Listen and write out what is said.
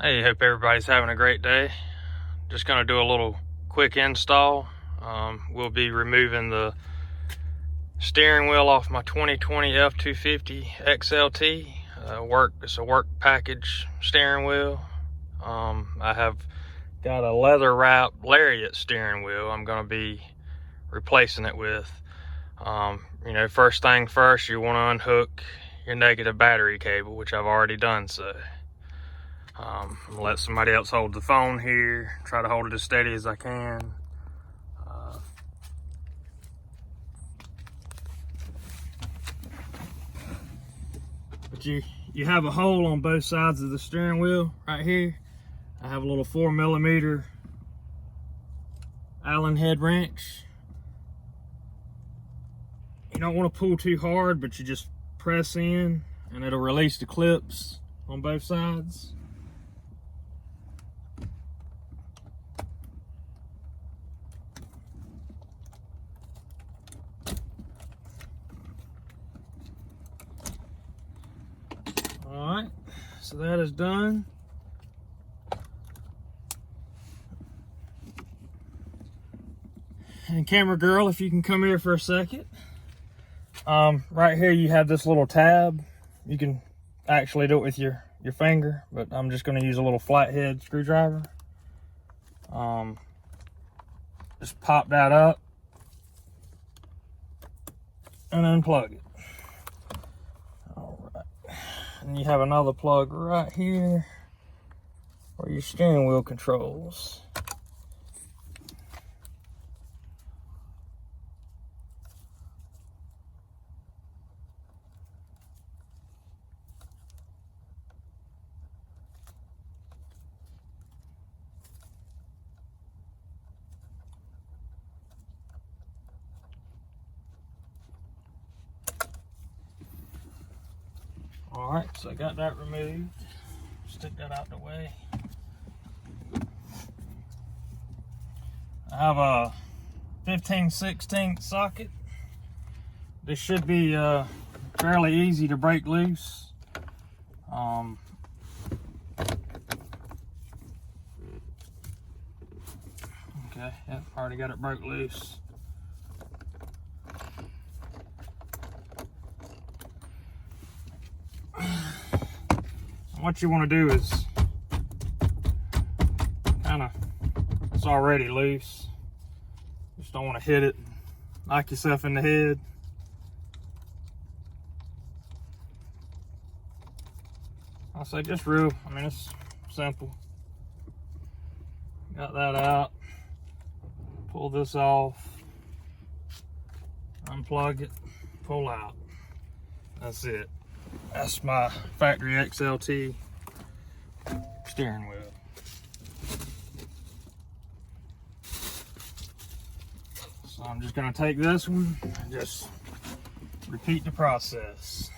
Hey, hope everybody's having a great day. Just gonna do a little quick install. We'll be removing the steering wheel off my 2020 F-250 XLT. It's a work package steering wheel. I have got a leather wrapped Lariat steering wheel I'm gonna be replacing it with. First thing first, you want to unhook your negative battery cable, which I've already done so. I'm gonna let somebody else hold the phone here, try to hold it as steady as I can. But you have a hole on both sides of the steering wheel right here. I have a little 4mm Allen head wrench. You don't want to pull too hard, but you just press in and it'll release the clips on both sides. Alright, so that is done. And camera girl, if you can come here for a second. Right here you have this little tab. You can actually do it with your finger, but I'm just going to use a little flathead screwdriver. Just pop that up and unplug it. Alright, and you have another plug right here for your steering wheel controls. Alright, so I got that removed. Stick that out the way. I have a 15/16 socket. This should be fairly easy to break loose. Okay, yep, already got it broke loose. What you want to do is it's already loose. Just don't want to hit it, knock yourself in the head. I'll say just it's simple. Got that out. Pull this off. Unplug it. Pull out. That's it. That's my Factory XLT steering wheel. So I'm just going to take this one and just repeat the process.